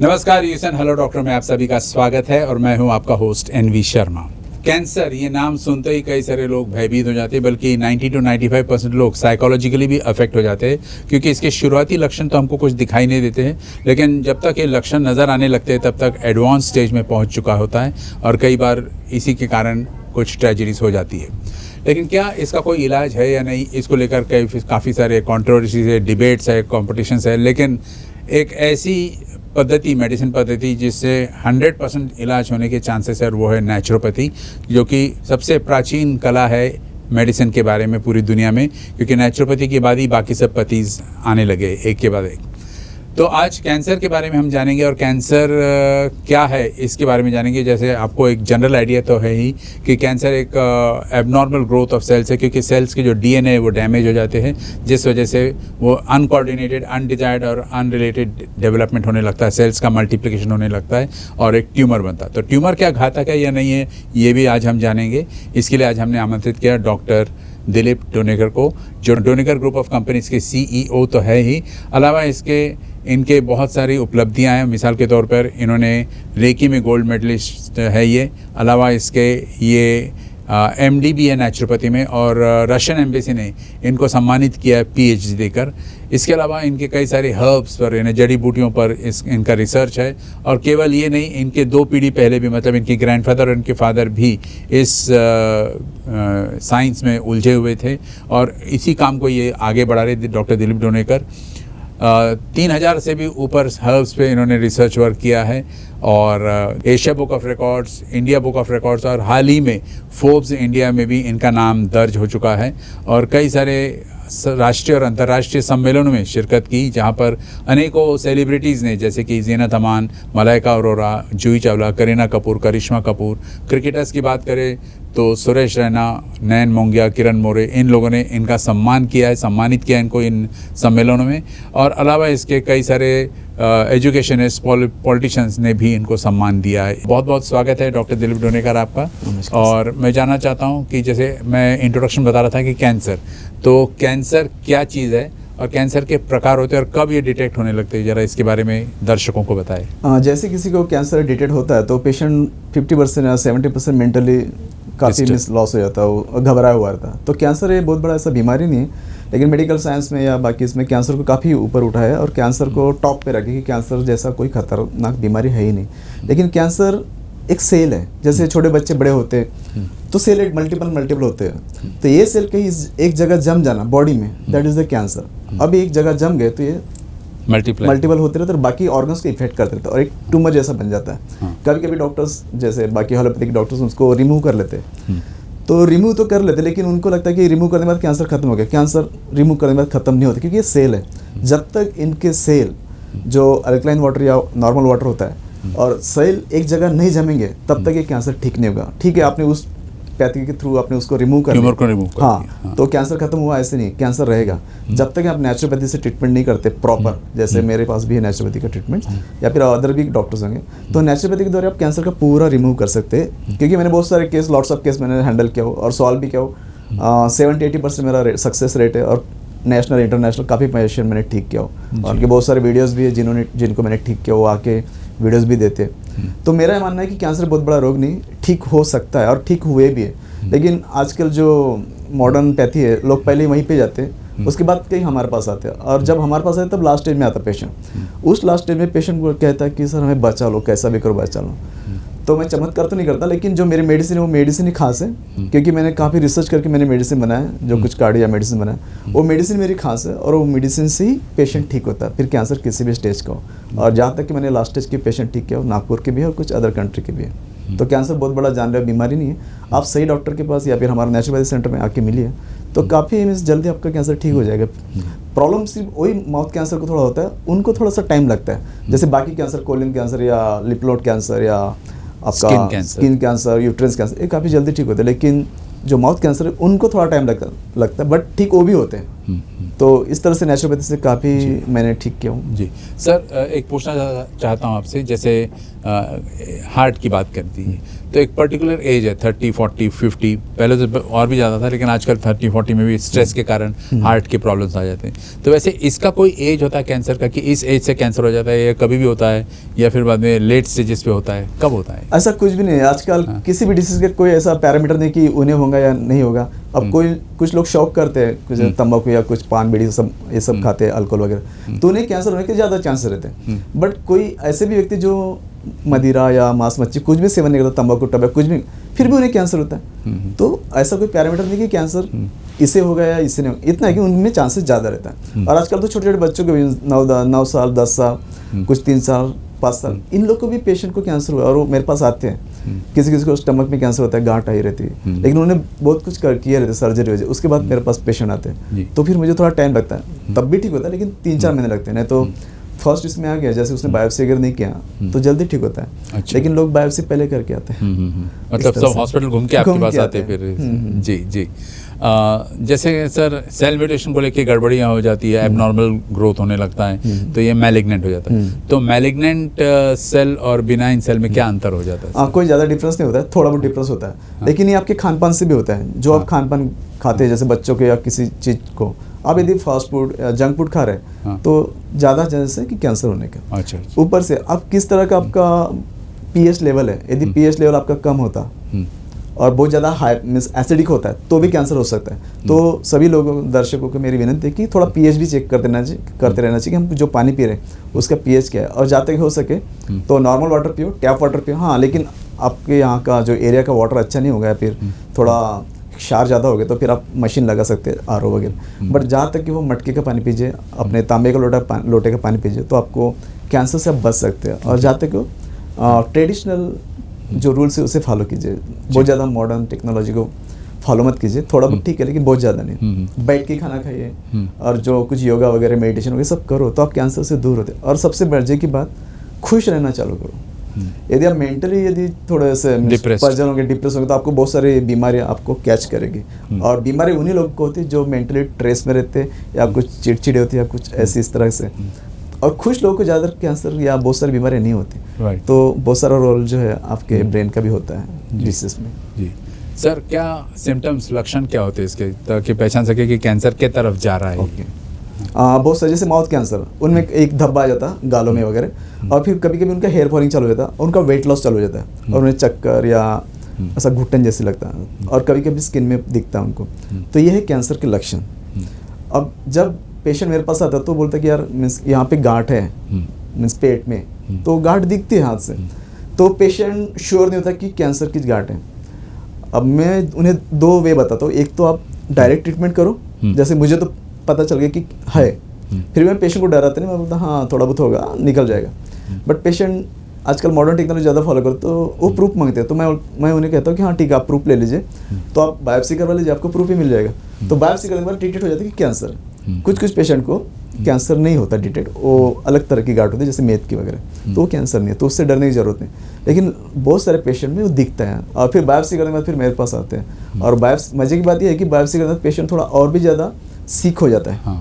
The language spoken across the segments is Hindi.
नमस्कार यूसन हेलो डॉक्टर में आप सभी का स्वागत है और मैं हूं आपका होस्ट एनवी शर्मा। कैंसर ये नाम सुनते ही कई सारे लोग भयभीत हो जाते हैं, बल्कि 90 to 95% लोग साइकोलॉजिकली भी अफेक्ट हो जाते हैं, क्योंकि इसके शुरुआती लक्षण तो हमको कुछ दिखाई नहीं देते हैं, लेकिन जब तक ये लक्षण नज़र आने लगते हैं तब तक एडवांस स्टेज में पहुंच चुका होता है और कई बार इसी के कारण कुछ ट्रेजेडीज हो जाती है। लेकिन क्या इसका कोई इलाज है या नहीं, इसको लेकर काफ़ी सारे कॉन्ट्रोवर्सीज है, डिबेट्स है, कॉम्पिटिशन्स है, लेकिन एक ऐसी पद्धति, मेडिसिन पद्धति जिससे 100% इलाज होने के चांसेस है, और वो है नेचुरोपैथी, जो कि सबसे प्राचीन कला है मेडिसिन के बारे में पूरी दुनिया में, क्योंकि नेचुरोपैथी के बाद ही बाकी सब पथीज आने लगे एक के बाद एक। तो आज कैंसर के बारे में हम जानेंगे और कैंसर क्या है इसके बारे में जानेंगे। जैसे आपको एक जनरल आइडिया तो है ही कि कैंसर एक एबनॉर्मल ग्रोथ ऑफ सेल्स है, क्योंकि सेल्स के जो डीएनए वो डैमेज हो जाते हैं, जिस वजह से वो अनकोऑर्डिनेटेड, अनडिजायर्ड और अनरिलेटेड डेवलपमेंट होने लगता है, सेल्स का मल्टीप्लिकेशन होने लगता है और एक ट्यूमर बनता है। तो ट्यूमर क्या घातक है या नहीं है, ये भी आज हम जानेंगे। इसके लिए आज हमने आमंत्रित किया डॉक्टर दिलीप डोनेकर को, जो डोनेकर ग्रुप ऑफ कंपनीज़ के सीईओ तो है ही, अलावा इनके बहुत सारी उपलब्धियां हैं। मिसाल के तौर पर इन्होंने रेकी में गोल्ड मेडलिस्ट है ये, अलावा इसके ये एमडी भी है नेचुरोपैथी में, और रशियन एम्बेसी ने इनको सम्मानित किया है पीएचडी देकर। इसके अलावा इनके कई सारे हर्ब्स पर, यानी जड़ी बूटियों पर इनका रिसर्च है, और केवल ये नहीं, इनके 2 पीढ़ी पहले भी, मतलब इनके ग्रैंडफादर और इनके फादर भी इस साइंस में उलझे हुए थे, और इसी काम को ये आगे बढ़ा रहे डॉक्टर दिलीप डोनेकर। 3000 से भी ऊपर हर्ब्स पे इन्होंने रिसर्च वर्क किया है, और Asia book of records, India book of records, और हाल ही में फोर्ब्स इंडिया में भी इनका नाम दर्ज हो चुका है, और कई सारे राष्ट्रीय और अंतर्राष्ट्रीय सम्मेलनों में शिरकत की, जहां पर अनेकों सेलिब्रिटीज़ ने, जैसे कि ज़ीनत अमान, मलाइका अरोरा, जूही चावला, करीना कपूर, करिश्मा कपूर, क्रिकेटर्स की बात करें तो सुरेश रैना, नयन मोंगिया, किरण मोरे, इन लोगों ने इनका सम्मानित किया इनको इन सम्मेलनों में। और अलावा इसके कई सारे एजुकेशनिस्ट, पॉलिटिशियंस ने भी इनको सम्मान दिया है। बहुत बहुत स्वागत है डॉक्टर दिलीप डोनेकर आपका। और मैं जानना चाहता हूं कि जैसे मैं इंट्रोडक्शन बता रहा था कि कैंसर क्या चीज़ है, और कैंसर के प्रकार होते हैं, और कब ये डिटेक्ट होने लगते हैं, ज़रा इसके बारे में दर्शकों को बताएं। जैसे किसी को कैंसर डिटेक्ट होता है तो पेशेंट 50% या 70% मेंटली काफ़ी लॉस हो जाता है, वो घबराया हुआ रहता है। तो कैंसर ये बहुत बड़ा ऐसा बीमारी नहीं है, लेकिन मेडिकल साइंस में या बाकी इसमें कैंसर को काफ़ी ऊपर उठाया है और कैंसर को टॉप पे रखे कि कैंसर जैसा कोई खतरनाक बीमारी है ही नहीं। लेकिन कैंसर एक सेल है, जैसे छोटे बच्चे बड़े होते हैं तो सेल एक मल्टीपल होते हैं, तो ये सेल कहीं एक जगह जम जाना बॉडी में, दैट इज़ द कैंसर। अब एक जगह जम गए तो ये मल्टीपल होते रहते और बाकी ऑर्गन्स को इफेक्ट करते रहते और एक ट्यूमर जैसा बन जाता है। कभी कभी डॉक्टर्स, जैसे बाकी होम्योपैथिक डॉक्टर्स, उसको रिमूव कर लेते हैं। तो रिमूव तो कर लेते, लेकिन उनको लगता है कि रिमूव करने के बाद कैंसर खत्म हो गया। कैंसर रिमूव करने के बाद खत्म नहीं होता, क्योंकि ये सेल है। जब तक इनके सेल जो अल्कलाइन वाटर या नॉर्मल वाटर होता है और सेल एक जगह नहीं जमेंगे, तब तक ये कैंसर ठीक नहीं होगा। ठीक है, आपने उस पैथी के थ्रू आपने उसको रिमूव कर दिया, हाँ, तो कैंसर खत्म हुआ, ऐसे नहीं, कैंसर रहेगा। जब तक आप नेचुरोपैथी से ट्रीटमेंट नहीं करते प्रॉपर, जैसे मेरे पास भी है नेचुरोपैथी का ट्रीटमेंट, या फिर अदर भी डॉक्टर्स होंगे, तो नेचुरोपैथी के द्वारा आप कैंसर का पूरा रिमूव कर सकते हैं। क्योंकि मैंने बहुत सारे केस, लॉट्स ऑफ केस मैंने हैंडल किया हो और सॉल्व भी किया हो। 70-80% मेरा सक्सेस रेट है, और नेशनल इंटरनेशनल काफ़ी पेशेंट मैंने ठीक किया हो, और उनके बहुत सारे वीडियोज़ भी है जिनको मैंने ठीक किया हो, आके वीडियोज़ भी देते। तो मेरा ये मानना है कि कैंसर बहुत बड़ा रोग नहीं, ठीक हो सकता है और ठीक हुए भी है। लेकिन आजकल जो मॉडर्न पैथी है, लोग पहले वहीं पे जाते हैं, उसके बाद कहीं हमारे पास आते हैं, और जब हमारे पास आते तब लास्ट स्टेज में आता पेशेंट। उस लास्ट स्टेज में पेशेंट को कहता है कि सर हमें बचा लो, कैसा भी करो बचा लो। तो मैं चमत्कार तो नहीं करता, लेकिन जो मेरी मेडिसिन है वो मेडिसिन ही खास है, क्योंकि मैंने काफ़ी रिसर्च करके मैंने मेडिसिन बनाया, जो कुछ कार्डिया मेडिसिन बनाया, वो मेडिसिन मेरी खास है, और वो मेडिसिन से ही पेशेंट ठीक होता है, फिर कैंसर किसी भी स्टेज का हो। और जहाँ तक कि मैंने लास्ट स्टेज के पेशेंट ठीक किया हो, नागपुर के भी है और कुछ अदर कंट्री के भी है। तो कैंसर बहुत बड़ा जानलेवा बीमारी नहीं है। आप सही डॉक्टर के पास या फिर हमारे नेचुरोपैथी सेंटर में आके मिलिए, तो काफ़ी जल्दी आपका कैंसर ठीक हो जाएगा। प्रॉब्लम सिर्फ वही माउथ कैंसर को थोड़ा होता है, उनको थोड़ा सा टाइम लगता है। जैसे बाकी कैंसर, कोलिन कैंसर या लिप नोड कैंसर या आपका स्किन कैंसर, यूट्रस कैंसर, ये काफ़ी जल्दी ठीक होते हैं। लेकिन जो माउथ कैंसर है उनको थोड़ा टाइम लगता है, बट ठीक वो भी होते हैं। तो इस तरह से नेचुरोपैथी से काफ़ी मैंने ठीक किया हूँ। जी सर, एक पूछना चाहता हूँ आपसे, जैसे हार्ट की बात करती है तो एक पर्टिकुलर एज है 30, 40, 50, पहले तो और भी ज़्यादा था लेकिन आजकल 30, 40 में भी स्ट्रेस के कारण हार्ट के प्रॉब्लम्स आ जाते हैं। तो वैसे इसका कोई एज होता है कैंसर का कि इस एज से कैंसर हो जाता है, या कभी भी होता है, या फिर बाद में लेट स्टेजेस पे होता है, कब होता है? ऐसा कुछ भी नहीं है आजकल। किसी भी डिसीज का कोई ऐसा पैरामीटर नहीं कि उन्हें होगा या नहीं होगा। अब कुछ लोग शौक करते हैं, कुछ तंबाकू या कुछ पान बीड़ी ये सब खाते हैं, अल्कोहल वगैरह, तो उन्हें कैंसर होने के ज़्यादा चांसेस रहते हैं। बट कोई ऐसे भी व्यक्ति जो मदिरा या मांस मच्छी कुछ भी सेवन नहीं करता, तंबाकू टबैको कुछ भी, फिर भी उन्हें कैंसर होता है। तो ऐसा कोई पैरामीटर नहीं कि कैंसर इसे होगा या इसे नहीं होगा, इतना है कि उनमें चांसेस ज़्यादा रहता है। और आजकल तो छोटे छोटे बच्चों को भी 9 साल 10 साल, कुछ 3 साल 5 साल, इन लोग को भी पेशेंट को कैंसर हुआ और वो मेरे पास आते हैं। किसी किसी को स्टमक में कैंसर होता है, गांठ आई रहती है, लेकिन उन्होंने बहुत कुछ किया रहता है सर्जरी वजह, उसके बाद मेरे पास पेशेंट आते हैं। तो फिर मुझे थोड़ा टाइम लगता है, तब भी ठीक होता है, लेकिन 3-4 महीने लगते हैं। नहीं तो फर्स्ट इसमें आ गया, जैसे उसने बायोप्सी अगर नहीं किया तो जल्दी ठीक होता है। अच्छा। लेकिन लोग बायोप्सी पहले करके आते हैं। मतलब सब हॉस्पिटल घूम के आपके पास आते हैं फिर। जी जी। जैसे सर सेल म्यूटेशन को लेके गड़बड़ियाँ हो जाती है, एबनॉर्मल ग्रोथ होने लगता है, तो ये मैलिग्नेंट हो जाता है। तो मैलिग्नेंट सेल और बिनाइन सेल में क्या अंतर हो जाता है? कोई ज़्यादा डिफरेंस नहीं होता है, थोड़ा बहुत डिफरेंस होता है, लेकिन ये आपके खान पान से भी होता है। जो आप खान पान खाते हैं, जैसे बच्चों के या किसी चीज़ को, आप यदि फास्ट फूड या जंक फूड खा रहे हैं तो ज़्यादा चांसेस है कि कैंसर होने का। अच्छा। ऊपर से आप किस तरह का आपका पीएच लेवल है, यदि पीएच लेवल आपका कम होता और बहुत ज़्यादा हाई मीन्स एसिडिक होता है तो भी कैंसर हो सकता है। तो सभी लोगों दर्शकों को मेरी विनती है कि थोड़ा पीएच भी चेक करते रहना चाहिए कि हम जो पानी पी रहे हैं उसका पीएच क्या है, और जहाँ तक हो सके तो नॉर्मल वाटर पियो, टैप वाटर पियो। हाँ, लेकिन आपके यहाँ का जो एरिया का वाटर अच्छा नहीं होगा या फिर थोड़ा क्षार ज़्यादा हो गया तो फिर आप मशीन लगा सकते हैं, आरओ वगैरह। बट जहाँ तक कि वो मटके का पानी पीजिए, अपने तांबे का लोटे का पानी पीजिए, तो आपको कैंसर से आप बच सकते हैं। और जहाँ तक वो ट्रेडिशनल जो रूल्स है उसे फॉलो कीजिए, बहुत ज़्यादा मॉडर्न टेक्नोलॉजी को फॉलो मत कीजिए। थोड़ा बहुत ठीक है, लेकिन बहुत ज़्यादा नहीं। बैठ के खाना खाइए और जो कुछ योगा वगैरह मेडिटेशन वगैरह सब करो तो आप कैंसर से दूर होते हैं। और सबसे मजे की बात, खुश रहना चालू करो। यदि आप मेंटली यदि थोड़े से परेशान होंगे, डिप्रेस होंगे, तो आपको बहुत सारी बीमारियां आपको कैच करेगी। और बीमारी उन्हीं लोगों को होती है जो मेंटली स्ट्रेस में रहते हैं या कुछ चिड़चिड़े होती है या कुछ ऐसी इस तरह से। और खुश लोगों को ज़्यादातर कैंसर या बहुत सारी बीमारियां नहीं होती। तो बहुत सारा रोल जो है आपके ब्रेन का भी होता है डिसीज में। जी सर, क्या सिम्टम्स, लक्षण क्या होते हैं इसके, ताकि पहचान सके कि कैंसर के तरफ जा रहा है? बहुत सारे जैसे माउथ कैंसर, उनमें एक धब्बा आ जाता है गालों में वगैरह, और फिर कभी कभी उनका हेयर फॉलिंग चालू हो जाता है, उनका वेट लॉस चालू हो जाता है, और उन्हें चक्कर या ऐसा घुटन जैसे लगता है, और कभी कभी स्किन में दिखता है उनको। तो ये है कैंसर के लक्षण। अब जब पेशेंट मेरे पास आता है तो बोलता है कि यार मीन्स यहाँ पे गांठ है, मीन्स पेट में, तो गांठ दिखती है हाथ से, तो पेशेंट श्योर नहीं होता कि कैंसर की गांठ है। अब मैं उन्हें 2 वे बताता हूँ। एक तो आप डायरेक्ट ट्रीटमेंट करो, जैसे मुझे तो पता चल गया कि है, फिर मैं पेशेंट को डराता नहीं, मैं बोलता हाँ थोड़ा बहुत होगा, निकल जाएगा। बट पेशेंट आजकल मॉडर्न टेक्नोलॉजी ज़्यादा फॉलो करते तो वो प्रूफ मांगते हैं, तो मैं उन्हें कहता हूँ कि हाँ ठीक है, आप प्रूफ ले लीजिए, तो आप बायोप्सी करवा लीजिए, आपको प्रूफ ही मिल जाएगा। तो बायोप्सी करने के बाद ट्रीटेड हो जाता है कि कैंसर। कुछ पेशेंट को कैंसर नहीं होता डिटेक्ट, वो अलग तरह की गांठ होती है जैसे मेद की वगैरह, तो वो कैंसर नहीं है, तो उससे डरने की जरूरत नहीं। लेकिन बहुत सारे पेशेंट में वो दिखता है, और फिर बायोप्सी करने के बाद फिर मेरे पास आते हैं। और मजे की बात यह है कि बायोप्सी करने के बाद पेशेंट थोड़ा और भी ज़्यादा सीक हो जाता है।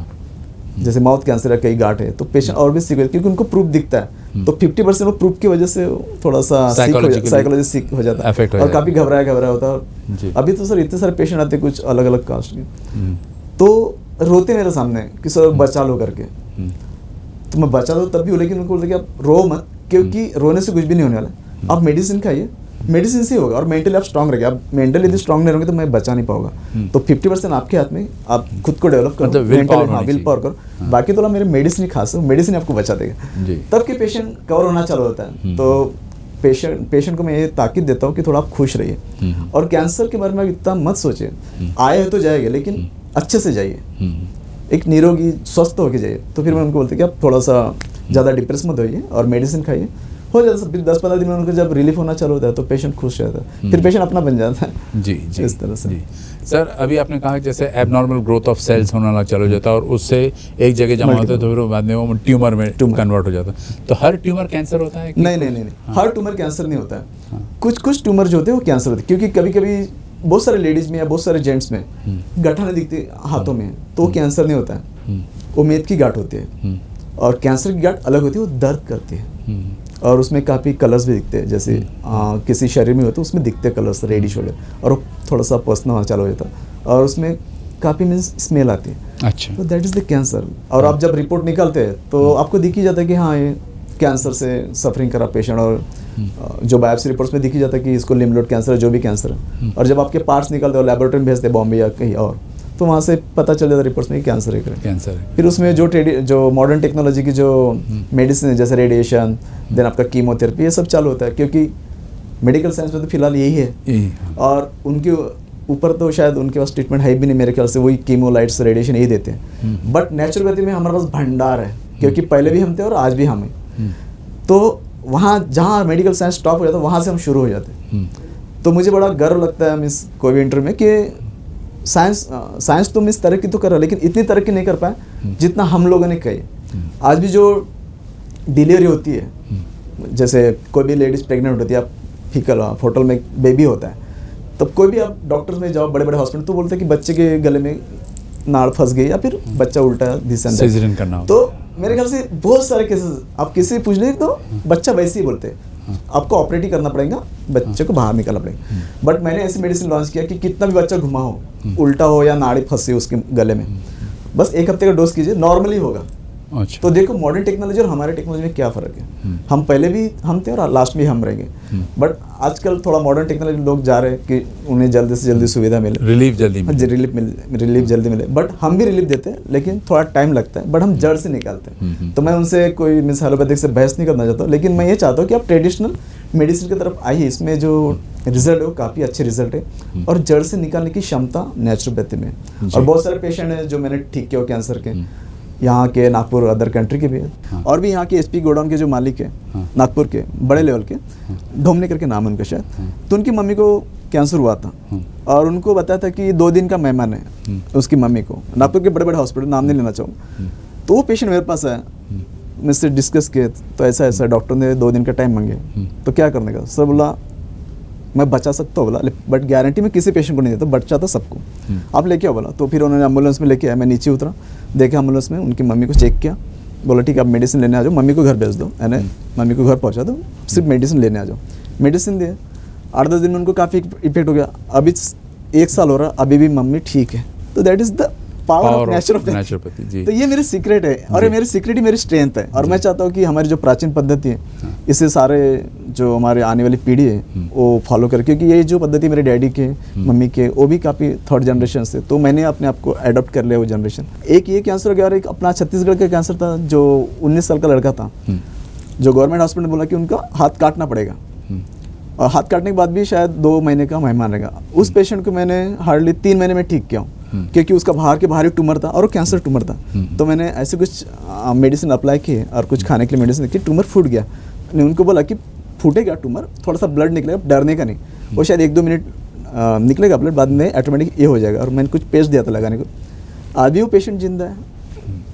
जैसे माउथ कैंसर या कई गांठ है तो पेशेंट और भी सीख, क्योंकि उनको प्रूफ दिखता है, तो 50% वो प्रूफ की वजह से थोड़ा सा साइकोलॉजी सीख हो जाता है, और काफ़ी घबराया होता है। अभी तो सर इतने सारे पेशेंट आते हैं कुछ अलग अलग कास्ट के, तो रोते मेरे सामने कि सर बचा लो करके, तो मैं बचा दो तब भी हो, लेकिन उनको बोलते कि आप रो मत, क्योंकि रोने से कुछ भी नहीं होने वाला, आप मेडिसिन खाइए, मेडिसिन से होगा, और मेंटली आप स्ट्रांग रहिए। आप मेंटली यदि स्ट्रांग नहीं रहेंगे तो मैं बचा नहीं पाऊंगा। तो 50% आपके हाथ में, आप खुद को डेवलप करो, विल पावर करो, बाकी तो मेरे मेडिसिन ही खास, मेडिसिन आपको बचा देगा, तब के पेशेंट कवर होना चालू होता है। तो पेशेंट को मैं ये ताकीद देता हूँ कि थोड़ा आप खुश रहिए, और कैंसर के बारे में इतना मत सोचिए, आए हो तो जाएगा, लेकिन अच्छे से जाइए, एक निरोगी स्वस्थ होके जाइए। तो फिर मैं उनको बोलते कि आप थोड़ा सा ज़्यादा डिप्रेस मत होइए और मेडिसिन खाइए, हो जाता है। 10-15 दिन में उनको जब रिलीफ होना चालू होता है तो पेशेंट खुश रहता है, फिर पेशेंट अपना बन जाता है। जी जी, इस तरह से। जी सर, अभी आपने कहा जैसे एबनॉर्मल ग्रोथ ऑफ सेल्स होना चालू हो जाता है, और उससे एक जगह जमा होता है तो फिर बाद में वो ट्यूमर में कन्वर्ट हो जाता है। तो हर ट्यूमर कैंसर होता है? नहीं, हर ट्यूमर कैंसर नहीं होता है। कुछ ट्यूमर जो होते हैं वो कैंसर होते हैं, क्योंकि कभी कभी बहुत सारे लेडीज में या बहुत सारे जेंट्स में गठाने दिखती हाथों में, तो वो कैंसर नहीं होता है, वो मेद की गांठ होती है। और कैंसर की गांठ अलग होती है, वो दर्द करती है और उसमें काफ़ी कलर्स भी दिखते हैं, जैसे किसी शरीर में होते हैं उसमें दिखते हैं कलर्स रेडिश वगैरह, और वो थोड़ा सा पसना होना चालू हो जाता है और उसमें काफ़ी मीन्स स्मेल आती है। अच्छा, तो दैट इज़ द कैंसर। और आप जब रिपोर्ट निकालते हैं तो आपको दिख ही जाता है कि हाँ ये कैंसर से सफरिंग करा पेशेंट, और जो बायोप्सी रिपोर्ट्स में दिख ही जाता है कि इसको लिम्फ नोड कैंसर है, जो भी कैंसर है। और जब आपके पार्ट्स निकलते हो लेबोरेटरी में भेजते हैं बॉम्बे या कहीं और, तो वहाँ से पता चल जाता है रिपोर्ट्स में कि कैंसर है। कैंसर है। फिर उसमें जो मॉडर्न टेक्नोलॉजी की जो मेडिसिन है, जैसे रेडिएशन, देन आपका कीमोथेरेपी, ये सब चालू होता है, क्योंकि मेडिकल साइंस में तो फिलहाल यही है। और उनके ऊपर तो शायद उनके पास ट्रीटमेंट है भी नहीं मेरे ख्याल से, वही कीमो लाइट्स रेडिएशन यही देते हैं। बट नेचुरोपैथी में हमारे पास भंडार है, क्योंकि पहले भी हम थे और आज भी हम हैं। तो वहाँ जहाँ मेडिकल साइंस स्टॉप हो जाता है वहाँ से हम शुरू हो जाते हैं। तो मुझे बड़ा गर्व लगता है मिस कोई भी इंटरव्यू में कि साइंस तो मिस तरक्की तो कर रहा है, लेकिन इतनी तरक्की नहीं कर पाए जितना हम लोगों ने कही। आज भी जो डिलीवरी होती है, जैसे कोई भी लेडीज प्रेग्नेंट होती है, आप फीकल होटल में बेबी होता है, तब कोई भी आप डॉक्टर्स में जाओ, बड़े बड़े हॉस्पिटल, तो बोलते हैं कि बच्चे के गले में नाड़ फंस गई या फिर बच्चा उल्टा सिजेरियन करना हो। तो मेरे ख्याल से बहुत सारे केसेस आप किसी से पूछ लें तो बच्चा वैसे ही बोलते हैं, आपको ऑपरेट ही करना पड़ेगा, बच्चे को बाहर निकालना पड़ेगा। बट मैंने ऐसी मेडिसिन लॉन्च किया कि कितना भी बच्चा घुमा हो, उल्टा हो या नाड़ी फंसी उसके गले में, बस 1 हफ्ते का डोज कीजिए, नॉर्मली होगा। अच्छा। तो देखो मॉडर्न टेक्नोलॉजी और हमारे टेक्नोलॉजी में क्या फ़र्क है। हम पहले भी हम थे और लास्ट में हम रहेंगे। बट आजकल थोड़ा मॉडर्न टेक्नोलॉजी लोग जा रहे हैं कि उन्हें जल्दी से जल्दी सुविधा मिले, रिलीफ जल्दी मिले। रिलीफ जल्दी मिले। बट हम भी रिलीफ देते हैं, लेकिन थोड़ा टाइम लगता है, बट हम जड़ से निकालते हैं। तो मैं उनसे कोई मिस एलोपैथिक से बहस नहीं करना चाहता, लेकिन मैं ये चाहता हूँ कि आप ट्रेडिशनल मेडिसिन की तरफ आइए। इसमें जो रिजल्ट है वो काफ़ी अच्छे रिजल्ट है, और जड़ से निकालने की क्षमता नेचुरोपैथी में। और बहुत सारे पेशेंट हैं जो मैंने ठीक किया कैंसर के, यहाँ के, नागपुर, अदर कंट्री के भी है। और भी यहाँ के एसपी गोडाउन के जो मालिक है, नागपुर के बड़े लेवल के, ढोमने करके नाम है उनका शायद, तो उनकी मम्मी को कैंसर हुआ था और उनको बताया था कि 2 दिन का मेहमान है उसकी मम्मी को, नागपुर के बड़े बड़े हॉस्पिटल, नाम नहीं लेना चाहूँगा। तो वो पेशेंट मेरे पास आया, मुझसे डिस्कस किए, तो ऐसा ऐसा डॉक्टर ने 2 दिन का टाइम मांगे, तो क्या करने का। सर बोला मैं बचा सकता हूँ, बोला, बट गारंटी मैं किसी पेशेंट को नहीं देता, बचा था सबको, आप लेके आओ बोला। तो फिर उन्होंने एम्बुलेंस में लेके आया, मैं नीचे उतरा, देखा एम्बुलेंस में, उनकी मम्मी को चेक किया, बोला ठीक है आप मेडिसिन लेने आ जाओ, मम्मी को घर भेज दो, है ना, मम्मी को घर पहुँचा दो, सिर्फ मेडिसिन लेने आ जाओ। मेडिसिन दिए, 8-10 दिन में उनको काफ़ी इफेक्ट हो गया। अभी 1 साल हो रहा, अभी भी मम्मी ठीक है। तो that is the power of naturopathy जी। तो ये मेरी सीक्रेट है, और ये मेरी सीक्रेट ही मेरी स्ट्रेंथ है। और मैं चाहता हूँ कि हमारी जो प्राचीन पद्धति है, इसे सारे जो हमारे आने वाली पीढ़ी है वो फॉलो करे, क्योंकि ये जो पद्धति मेरे डैडी के, मम्मी के, वो भी काफ़ी 3rd जनरेशन से, तो मैंने अपने आप को अडॉप्ट कर लिया वो जनरेशन। एक ये कैंसर हो गया, और एक अपना छत्तीसगढ़ का कैंसर था, जो 19 साल का लड़का था, जो गवर्नमेंट हॉस्पिटल ने बोला कि उनका हाथ काटना पड़ेगा, और हाथ काटने के बाद भी शायद 2 महीने का मेहमान रहेगा। उस पेशेंट को मैंने हार्डली 3 महीने में ठीक किया हूँ, क्योंकि उसका बाहर के भारी ट्यूमर था और वो कैंसर ट्यूमर था। तो मैंने ऐसे कुछ मेडिसिन अप्लाई किए और कुछ खाने के लिए मेडिसिन की, ट्यूमर फूट गया। मैंने उनको बोला कि फूटेगा ट्यूमर, थोड़ा सा ब्लड निकलेगा, डरने का नहीं, वो शायद 1-2 मिनट निकलेगा ब्लड, बाद में ऑटोमेटिक ये हो जाएगा। और मैंने कुछ पेस्ट दिया था लगाने को, आज भी वो पेशेंट जिंदा है।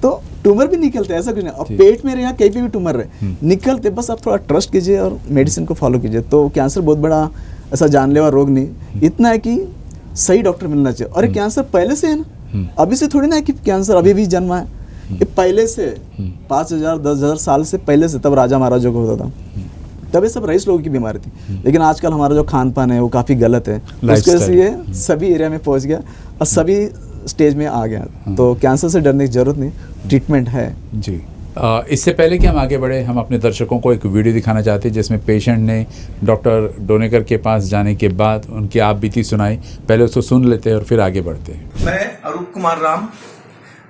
तो ट्यूमर भी निकलते हैं, ऐसा कुछ नहीं। और पेट में रहे या कहीं पे भी ट्यूमर रहे, निकलते, बस आप थोड़ा ट्रस्ट कीजिए और मेडिसिन को फॉलो कीजिए। तो कैंसर बहुत बड़ा ऐसा जानलेवा रोग नहीं, इतना है कि सही डॉक्टर मिलना चाहिए। और ये कैंसर पहले से है ना, अभी से थोड़ी ना है कि कैंसर अभी भी जन्मा है, ये पहले से 5,000-10,000 साल से पहले से, तब राजा महाराजों को होता था, तब ये सब रईस लोगों की बीमारी थी। लेकिन आजकल हमारा जो खान पान है वो काफ़ी गलत है, उसकी वजह से ये सभी एरिया में पहुंच गया और सभी स्टेज में आ गया। तो कैंसर से डरने की जरूरत नहीं, ट्रीटमेंट है जी। इससे पहले कि हम आगे बढ़े, हम अपने दर्शकों को एक वीडियो दिखाना चाहते हैं जिसमें पेशेंट ने डॉक्टर डोनेकर के पास जाने के बाद उनकी आप बीती सुनाई। पहले उसको सुन लेते हैं और फिर आगे बढ़ते हैं। मैं अरूप कुमार राम,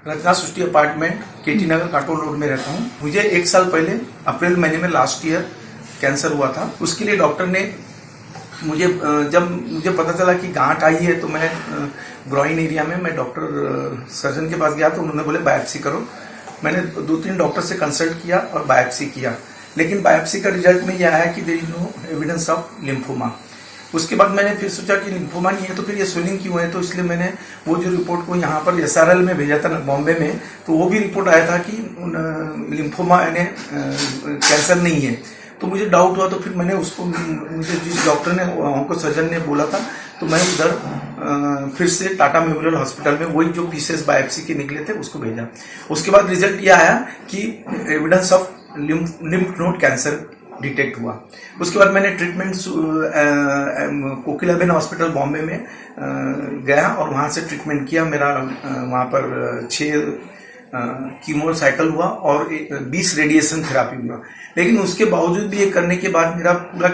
रचना सृष्टि अपार्टमेंट, केटी नगर, काटोल रोड में रहता हूँ। मुझे 1 साल पहले अप्रैल महीने में लास्ट ईयर कैंसर हुआ था। उसके लिए डॉक्टर ने जब मुझे पता चला कि गांठ आई है, तो मैंने ग्रॉइन एरिया में मैं डॉक्टर सर्जन के पास गया, तो उन्होंने बोले बायोप्सी करो। मैंने 2-3 डॉक्टर से कंसल्ट किया और बायोप्सी किया, लेकिन बायोप्सी का रिजल्ट में यह आया कि there is no evidence of lymphoma. उसके बाद मैंने फिर सोचा कि लिम्फोमा नहीं है तो फिर ये स्वेलिंग क्यों है, तो इसलिए मैंने वो जो रिपोर्ट को यहाँ पर SRL में भेजा था बॉम्बे में, तो वो भी रिपोर्ट आया था कि लिम्फोमा यानी कैंसर नहीं है। तो मुझे डाउट हुआ, तो फिर मैंने उसको, मुझे जिस डॉक्टर ने, हमको सर्जन ने बोला था तो मैं उधर फिर से टाटा मेमोरियल हॉस्पिटल में वही जो पीसेस बायोप्सी के निकले थे उसको भेजा। उसके बाद रिजल्ट ये आया कि evidence of lymph node cancer detect हुआ। उसके बाद मैंने ट्रीटमेंट कोकिलाबेन हॉस्पिटल बॉम्बे में गया और वहाँ से ट्रीटमेंट किया। मेरा वहाँ पर 6 कीमो साइकिल हुआ और 20 रेडिएशन थेरापी हुआ। लेकिन उसके बावजूद भी ये करने के बाद मेरा पूरा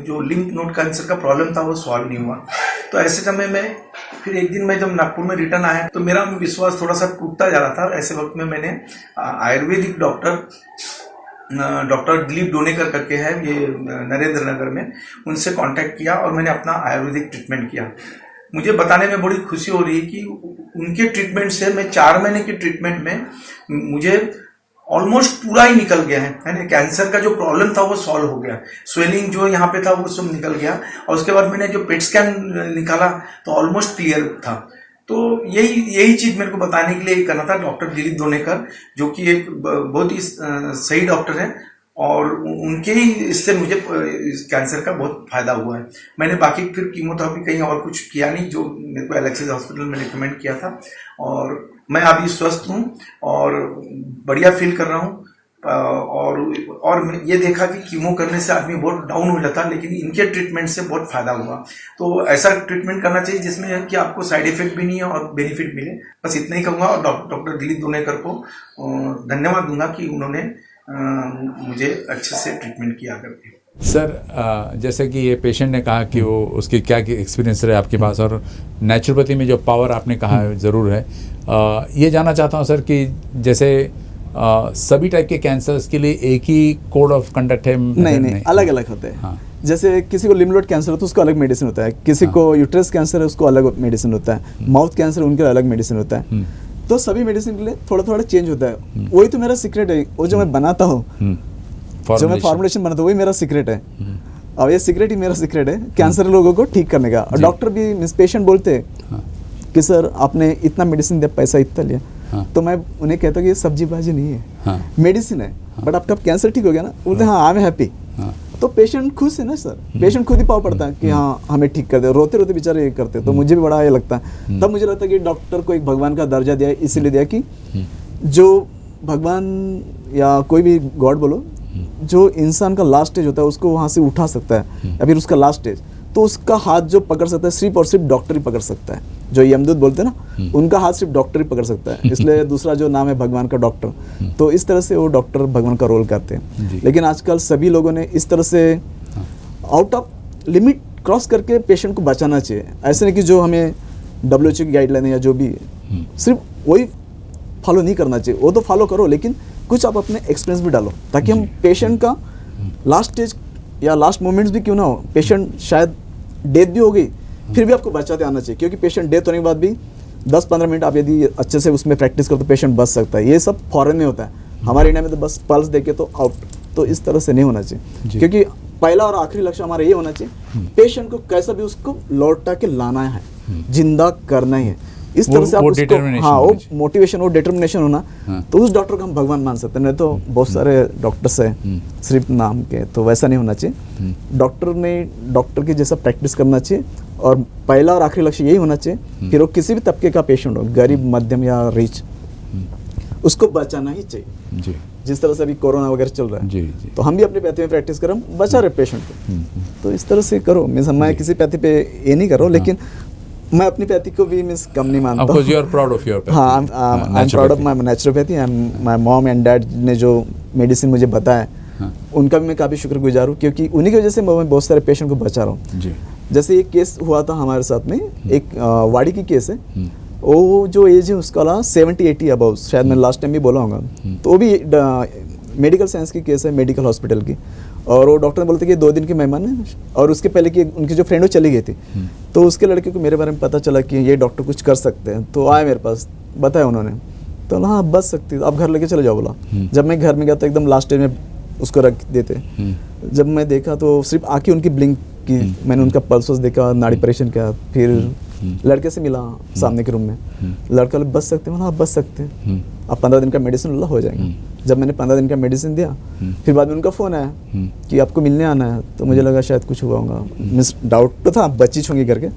जो लिम्फ नोड कैंसर का प्रॉब्लम था वो सॉल्व नहीं हुआ। तो ऐसे समय में फिर एक दिन मैं जब नागपुर में रिटर्न आया तो मेरा विश्वास थोड़ा सा टूटता जा रहा था। ऐसे वक्त में मैंने आयुर्वेदिक डॉक्टर दिलीप डोनेकर करके है, ये नरेंद्र नगर में, उनसे कांटेक्ट किया और मैंने अपना आयुर्वेदिक ट्रीटमेंट किया। मुझे बताने में बड़ी खुशी हो रही है कि उनके ट्रीटमेंट से मैं 4 महीने के ट्रीटमेंट में मुझे ऑलमोस्ट पूरा ही निकल गया है। कैंसर का जो प्रॉब्लम था वो सॉल्व हो गया, स्वेलिंग जो यहाँ पे था वो सब निकल गया और उसके बाद मैंने जो पेट स्कैन निकाला तो ऑलमोस्ट क्लियर था। तो यही चीज मेरे को बताने के लिए करना था। डॉक्टर दिलीप डोनेकर जो कि एक बहुत ही सही डॉक्टर है और उनके ही इससे मुझे इस कैंसर का बहुत फायदा हुआ है। मैंने बाकी फिर कीमोथेरेपी कहीं और कुछ किया नहीं, जो मेरे को एलेक्सिस हॉस्पिटल में रिकमेंड किया था और मैं अभी स्वस्थ हूँ और बढ़िया फील कर रहा हूँ। और ये देखा कि कीमो करने से आदमी बहुत डाउन हो जाता, लेकिन इनके ट्रीटमेंट से बहुत फायदा हुआ। तो ऐसा ट्रीटमेंट करना चाहिए जिसमें कि आपको साइड इफेक्ट भी नहीं है और बेनिफिट मिले। बस इतना ही कहूँगा और डॉक्टर दिलीप डोनेकर को धन्यवाद दूंगा कि उन्होंने मुझे अच्छे से ट्रीटमेंट किया करके। सर जैसे कि ये पेशेंट ने कहा कि वो उसकी क्या एक्सपीरियंस रहे आपके पास, और नेचुरोपैथी में जो पावर आपने कहा ज़रूर है। ये जानना चाहता हूँ सर कि जैसे सभी टाइप के कैंसर्स के लिए एक ही कोड ऑफ कंडक्ट है? नहीं, अलग अलग होते हैं। हाँ। जैसे किसी को लिम्फ नोड कैंसर हो तो उसको अलग मेडिसिन होता है, किसी को यूट्रस कैंसर है उसको अलग मेडिसिन होता है, माउथ कैंसर उनके अलग मेडिसिन होता है। तो सभी मेडिसिन के लिए थोड़ा थोड़ा चेंज होता है। वही तो मेरा सीक्रेट है, वो जो मैं बनाता हूँ, जो मैं फॉर्मुलेशन बनाता हूँ वही मेरा सीक्रेट है। और ये सीक्रेट ही मेरा सीक्रेट है कैंसर लोगों को ठीक करने का। और डॉक्टर भी पेशेंट बोलते हैं कि सर आपने इतना मेडिसिन दिया, पैसा इतना लिया, तो मैं उन्हें कहता हूँ कि ये सब्जीबाजी नहीं है, मेडिसिन है, बट आपका कैंसर ठीक हो गया ना। बोलते हैं हाँ आई एम हैप्पी। तो पेशेंट खुश है ना सर, पेशेंट खुद ही पाव पड़ता है कि हाँ हमें ठीक कर दे। रोते रोते बेचारे ये करते, तो मुझे भी बड़ा ये लगता है। तब मुझे लगता है कि डॉक्टर को एक भगवान का दर्जा दिया, इसीलिए दिया कि जो भगवान या कोई भी गॉड बोलो, जो इंसान का लास्ट स्टेज होता है उसको वहाँ से उठा सकता है या फिर उसका लास्ट स्टेज, तो उसका हाथ जो पकड़ सकता है सिर्फ और सिर्फ डॉक्टर ही पकड़ सकता है। जो यमदूत बोलते हैं ना, उनका हाथ सिर्फ डॉक्टर ही पकड़ सकता है, इसलिए दूसरा जो नाम है भगवान का डॉक्टर। तो इस तरह से वो डॉक्टर भगवान का रोल करते हैं। लेकिन आजकल सभी लोगों ने इस तरह से आउट ऑफ लिमिट क्रॉस करके पेशेंट को बचाना चाहिए। ऐसे नहीं कि जो हमें WHO की गाइडलाइन है या जो भी, सिर्फ वही फॉलो नहीं करना चाहिए। वो तो फॉलो करो, लेकिन कुछ आप अपने एक्सपीरियंस भी डालो, ताकि हम पेशेंट का लास्ट स्टेज या लास्ट मोमेंट्स भी क्यों ना हो, पेशेंट शायद डेथ भी हो गई फिर भी आपको बचाते आना चाहिए। क्योंकि पेशेंट डेथ होने के बाद भी 10-15 मिनट आप यदि अच्छे से उसमें प्रैक्टिस करो तो पेशेंट बच सकता है। ये सब फॉरेन में होता है, हमारे इंडिया में तो बस पल्स देके तो आउट। तो इस तरह से नहीं होना चाहिए, क्योंकि पहला और आखिरी लक्ष्य हमारा ये होना चाहिए, पेशेंट को कैसा भी उसको लौटा के लाना है, जिंदा करना ही है। इस तरह से आप उसको, हाँ, वो मोटिवेशन, वो डिटर्मिनेशन होना, तो उस डॉक्टर को हम भगवान मान सकते हैं। नहीं तो बहुत सारे डॉक्टर्स हैं सिर्फ नाम के, तो वैसा नहीं होना चाहिए। डॉक्टर ने डॉक्टर की जैसा प्रैक्टिस करना चाहिए और पहला और आखिरी लक्ष्य यही होना चाहिए, फिर वो किसी भी तबके का पेशेंट हो, गरीब, मध्यम या रिच, उसको बचाना ही चाहिए। जी। जिस तरह से अभी कोरोना वगैरह चल रहा है, जी। तो हम भी अपनी पैथी में प्रैक्टिस करें, बचा रहे पेशेंट को। तो इस तरह से करो। मैं किसी पैथी पे ये नहीं कर रहा हूँ, लेकिन मैं अपनी पैथी को भी कम नहीं मानता हूँ। You are proud of your pathy. हाँ, I am proud of my naturopathy and my mom and dad ने जो मेडिसिन मुझे बताया, उनका भी मैं काफ़ी शुक्रगुजार हूँ, क्योंकि उन्हीं की वजह से मैं बहुत सारे पेशेंट को बचा रहा हूँ। जैसे एक केस हुआ था हमारे साथ में, एक वाड़ी की केस है। वो जो एज है उसका 70-80 अबव, शायद मैं लास्ट टाइम भी बोला होगा। तो वो भी मेडिकल साइंस की केस है, मेडिकल हॉस्पिटल की। और वो डॉक्टर ने बोलते कि 2 दिन के मेहमान है, और उसके पहले कि उनकी जो फ्रेंड वो चली गई थी। तो उसके लड़के को मेरे बारे में पता चला कि ये डॉक्टर कुछ कर सकते हैं, तो आए मेरे पास, बताया उन्होंने। तो हाँ बच सकती है, आप घर लेके चले जाओ बोला। जब मैं घर में गया तो एकदम लास्ट स्टेज में उसको रख देते। जब मैं देखा तो सिर्फ आँखें उनकी ब्लिंक की, मैंने उनका पल्स देखा, नाड़ी परीक्षण किया, फिर लड़के से मिला सामने के रूम में। लड़का बच सकते हैं, हाँ बच सकते हैं, अब 15 दिन का मेडिसिन हो जाएगा। जब मैंने 15 दिन का मेडिसिन दिया, फिर बाद में उनका फ़ोन आया कि आपको मिलने आना है। तो मुझे लगा शायद कुछ हुआ होगा, मिस डाउट तो था बची होंगी करके।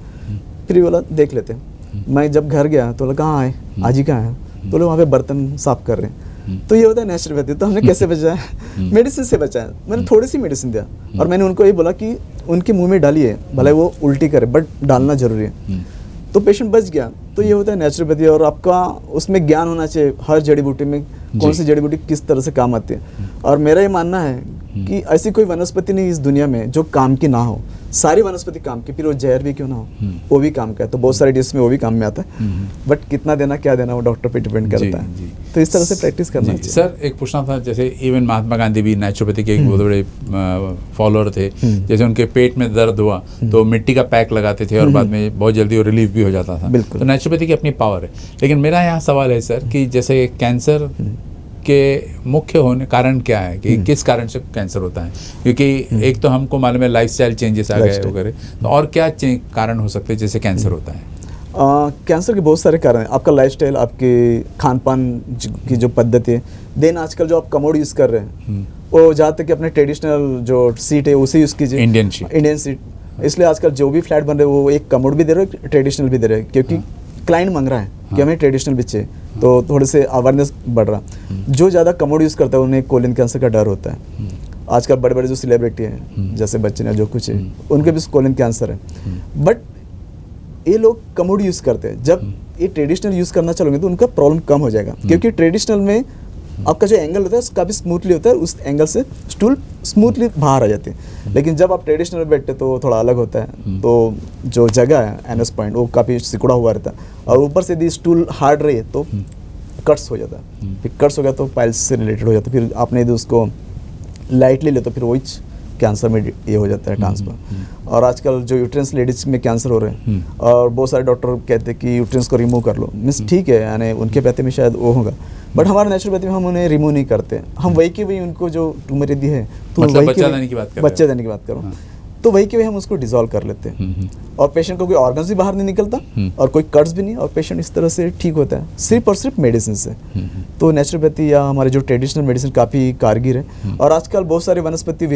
फिर ये बोला देख लेते हैं। मैं जब घर गया तो बोला कहाँ आए, आज ही कहाँ है, तो बोले वहाँ पे बर्तन साफ कर रहे हैं। तो ये होता है नेचुरोपैथी। तो हमने कैसे बचाया, मेडिसिन से बचाया। मैंने थोड़ी सी मेडिसिन दिया और मैंने उनको ये बोला कि उनके मुंह में डालिए, भले वो उल्टी करे बट डालना जरूरी है। तो पेशेंट बच गया। तो ये होता है नेचुरोपैथी। और आपका उसमें ज्ञान होना चाहिए, हर जड़ी बूटी में कौन सी जड़ी बूटी किस तरह से काम आती है। और मेरा ये मानना है कि ऐसी कोई वनस्पति नहीं इस दुनिया में जो काम की ना हो। सारी वनस्पति काम की, फिर वो जहर भी क्यों ना हो, वो भी काम का है। तो बहुत सारे डिश में वो भी काम में आता है, बट कितना देना क्या देना वो डॉक्टर पे डिपेंड करता है। तो इस तरह से प्रैक्टिस करना चाहिए। सर एक पूछना था, जैसे इवन महात्मा गांधी भी नेचुरोपैथी के एक बहुत बड़े फॉलोअर थे। जैसे उनके पेट में दर्द हुआ तो मिट्टी का पैक लगाते थे और बाद में बहुत जल्दी वो रिलीफ भी हो जाता था। तो नेचुरोपैथी की अपनी पावर है। लेकिन मेरा यहाँ सवाल है सर कि जैसे कैंसर के मुख्य होने कारण क्या है, कि किस कारण से कैंसर होता है? क्योंकि एक तो हमको मालूम है लाइफस्टाइल चेंजेस आ गए वगैरह, तो और क्या कारण हो सकते हैं जैसे कैंसर होता है? कैंसर के बहुत सारे कारण हैं। आपका लाइफस्टाइल, आपके खान पान की जो पद्धति है, देन आजकल जो आप कमोड यूज़ कर रहे हैं वो जहाँ तक कि अपने ट्रेडिशनल जो सीट है उसे यूज़ कीजिए, इंडियन सीट। इसलिए आजकल जो भी फ्लैट बन रहे हैं वो एक कमोड भी दे रहे हैं, ट्रेडिशनल भी दे रहे हैं, क्योंकि क्लाइंट मांग रहा है कि हमें ट्रेडिशनल भी चाहिए। तो थोड़े से अवेयरनेस बढ़ रहा। जो ज़्यादा कमोड यूज़ करता है उन्हें कोलिन कैंसर का डर होता है। आजकल बड़े बड़े जो सेलिब्रिटी हैं, जैसे बच्चन या जो कुछ है, उनके भी कोलिन कैंसर है। बट ये लोग कमोड यूज़ करते हैं। जब ये ट्रेडिशनल यूज़ करना चलोगे तो उनका प्रॉब्लम कम हो जाएगा, क्योंकि ट्रेडिशनल में आपका जो एंगल होता है काफ़ी स्मूथली होता है, उस एंगल से स्टूल स्मूथली बाहर आ जाती है। लेकिन जब आप ट्रेडिशनल में बैठते तो थोड़ा अलग होता है। तो जो जगह है एनएस पॉइंट वो काफ़ी सिकुड़ा हुआ रहता है, और ऊपर से यदि स्टूल हार्ड रही तो कट्स हो जाता है। फिर कट्स हो गया तो पाइल्स से रिलेटेड हो जाता है। फिर आपने यदि उसको लाइटली ले तो फिर वही कैंसर में ये हो जाता है ट्रांसफर। और आजकल जो यूट्रेंस लेडीज में कैंसर हो रहे हैं, और बहुत सारे डॉक्टर कहते हैं कि यूट्रेंस को रिमूव कर लो। मीन्स ठीक है, यानी उनके पैथे में शायद वो होगा, बट हमारे नेचुरोपैथी में हम उन्हें रिमूव नहीं करते। हम वही की वही उनको जो ट्यूमर यदि है तो मतलब बच्चा देने की बात करो, तो वही के वही हम उसको डिसॉल्व कर लेते हैं। और पेशेंट को कोई ऑर्गन्स भी बाहर नहीं निकलता और कोई कट्स भी नहीं, और पेशेंट इस तरह से ठीक होता है सिर्फ और सिर्फ मेडिसिन से। तो नेचुरोपैथी या हमारे जो ट्रेडिशनल मेडिसिन काफ़ी कारगर है। और आजकल बहुत सारे वनस्पति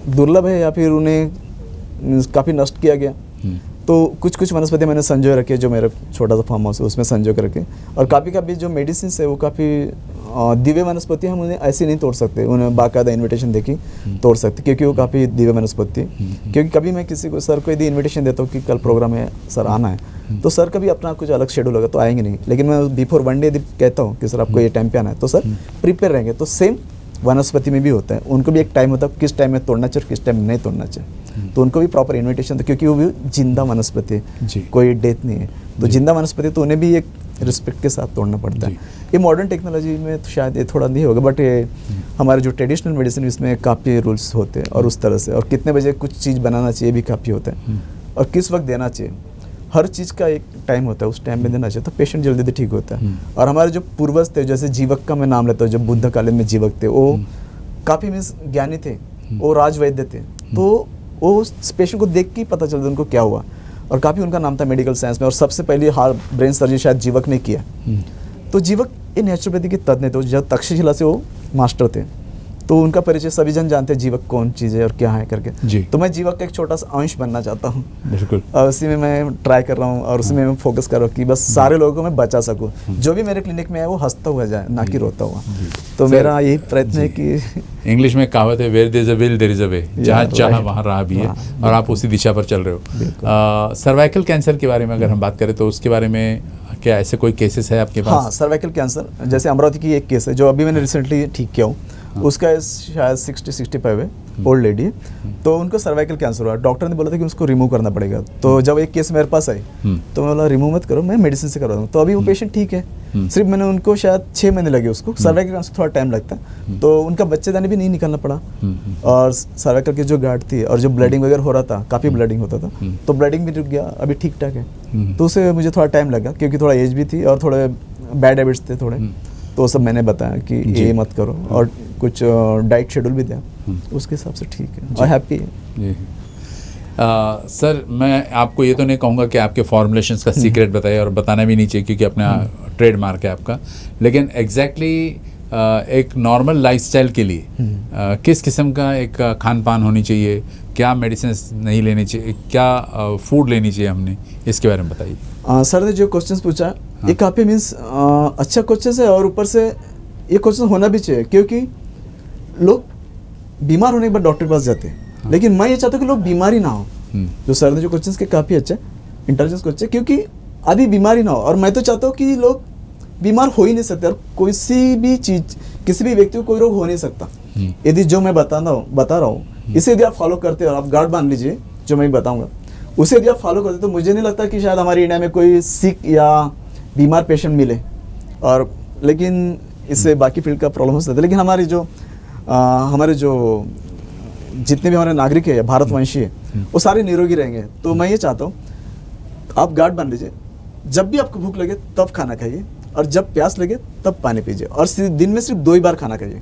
दुर्लभ है या फिर उन्हें काफ़ी नष्ट किया गया। तो कुछ कुछ वनस्पति मैंने संजोए रखे, जो मेरा छोटा सा फार्म हाउस है उसमें संजो कर रखे। और काफ़ी जो मेडिसिन है वो काफ़ी दिव्य वनस्पति, हम उन्हें ऐसे नहीं तोड़ सकते, उन्हें बाकायदा इन्विटेशन देके तोड़ सकते, क्योंकि वो काफ़ी दिव्य वनस्पति है। क्योंकि कभी मैं किसी को, सर को यदि इन्विटेशन देता हूँ कि कल प्रोग्राम है सर आना है, तो सर का भी अपना कुछ अलग शेड्यूल होगा तो आएंगे नहीं। लेकिन मैं बिफोर वन डे कहता हूँ कि सर आपको ये टाइम पे आना है, तो सर प्रिपेयर रहेंगे। तो सेम वनस्पति में भी होता है, उनको भी एक टाइम होता है किस टाइम में तोड़ना चाहिए और किस टाइम में नहीं तोड़ना चाहिए। तो उनको भी प्रॉपर इन्विटेशन था, क्योंकि वो भी जिंदा वनस्पति है, कोई डेथ नहीं है। तो जिंदा वनस्पति तो उन्हें भी एक रिस्पेक्ट के साथ तोड़ना पड़ता है। ये मॉडर्न टेक्नोलॉजी में तो शायद ये थोड़ा नहीं होगा, बट ये हमारे जो ट्रेडिशनल मेडिसिन इसमें काफ़ी रूल्स होते हैं और उस तरह से, और कितने बजे कुछ चीज़ बनाना चाहिए भी काफ़ी होता है, और किस वक्त देना चाहिए। हर चीज़ का एक टाइम होता है, उस टाइम में देना चाहिए, तो पेशेंट जल्दी ठीक होता है। और हमारे जो पूर्वज थे, जैसे जीवक का मैं नाम लेता हूँ, जब बुद्ध कालीन में जीवक थे, वो काफ़ी मीन्स ज्ञानी थे, वो राजवैद्य थे। तो वो उस पेशेंट को देख के ही पता चलता उनको क्या हुआ, और काफ़ी उनका नाम था मेडिकल साइंस में। और सबसे पहले हार्ट ब्रेन सर्जरी शायद जीवक ने किया। तो जीवक ये नेचुरोपैथी के तज्ञ थे, जब तक्षशिला से वो मास्टर थे। तो उनका परिचय सभी जन जानते हैं, जीवक कौन चीज़ है और क्या है करके। तो मैं जीवक का एक छोटा सा अंश बनना चाहता हूँ, बिल्कुल। और उसी में मैं ट्राई कर रहा हूँ, और उसी में मैं फोकस कर रहा हूँ कि बस सारे लोगों को मैं बचा सकूँ। जो भी मेरे क्लिनिक में है वो हंसता हुआ जाए, ना कि रोता हुआ। तो मेरा यही प्रयत्न है कि इंग्लिश में कहावत है, where there is a will there is a way, जहाँ चाहा वहाँ राह भी है, और आप उसी दिशा पर चल रहे हो। सर्वाइकल कैंसर के बारे में अगर हम बात करें तो उसके बारे में क्या ऐसे कोई केसेस है आपके पास? हाँ, सर्वाइकल कैंसर, जैसे अमरावती की एक केस है जो अभी मैंने रिसेंटली ठीक किया हूँ। उसका शायद 60-65 है, ओल्ड लेडी है। तो उनको सर्वाइकल कैंसर हुआ, डॉक्टर ने बोला था कि उसको रिमूव करना पड़ेगा। तो जब एक केस मेरे पास आई तो मैं बोला रिमूव मत करो, मैं मेडिसिन से करवा दूँ। तो अभी वो पेशेंट ठीक है। सिर्फ मैंने उनको शायद 6 महीने लगे उसको। सर्वाइकल कैंसर थोड़ा टाइम लगता है, तो उनका बच्चेदानी भी नहीं निकालना पड़ा। और सर्वाइकल की जो गांठ थी और जो ब्लडिंग वगैरह हो रहा था, काफ़ी ब्लडिंग होता था, तो ब्लडिंग भी रुक गया, अभी ठीक ठाक है। तो उसे मुझे थोड़ा टाइम लगा, क्योंकि थोड़ा एज भी थी और थोड़े बैड हैबिट्स थे थोड़े। तो सब मैंने बताया कि ये मत करो, और कुछ डाइट शेड्यूल भी दिया, उसके हिसाब से ठीक है और हैप्पी है। सर मैं आपको ये तो नहीं कहूँगा कि आपके फॉर्मुलेशंस का सीक्रेट बताइए, और बताना भी नहीं चाहिए क्योंकि अपना ट्रेडमार्क है आपका, लेकिन एग्जैक्टली एक नॉर्मल लाइफस्टाइल के लिए किस किस्म का एक खान पान होनी चाहिए, क्या मेडिसिन नहीं लेनी चाहिए, क्या फूड लेनी चाहिए हमने, इसके बारे में बताइए। सर ने जो क्वेश्चंस पूछा ये काफ़ी मीन्स अच्छा क्वेश्चन है, और ऊपर से ये क्वेश्चन होना भी चाहिए, क्योंकि लोग बीमार होने के बाद डॉक्टर के पास जाते हैं, लेकिन मैं ये चाहता हूँ कि लोग बीमारी ना हो। जो सर ने जो क्वेश्चंस के काफ़ी अच्छा इंटेलिजेंस क्वेश्चन, क्योंकि आदि बीमारी ना हो, और मैं तो चाहता हूँ कि लोग बीमार हो ही नहीं सकते, और कोई सी भी चीज़ किसी भी व्यक्ति को कोई रोग हो नहीं सकता यदि जो मैं बता रहा हूँ इसे यदि आप फॉलो करते हो और आप गार्ड बांध लीजिए जो मैं बताऊँगा उसे यदि आप फॉलो करते तो मुझे नहीं लगता कि शायद हमारे इंडिया में कोई सिक या बीमार पेशेंट मिले, और लेकिन इससे बाकी फील्ड का प्रॉब्लम हो सकता है। लेकिन हमारे जो जितने भी हमारे नागरिक है भारतवंशी है वो सारे निरोगी रहेंगे। तो मैं ये चाहता हूँ आप गार्ड बन लीजिए, जब भी आपको भूख लगे तब खाना खाइए, और जब प्यास लगे तब पानी पीजिए, और दिन में सिर्फ 2 ही बार खाना खाइए।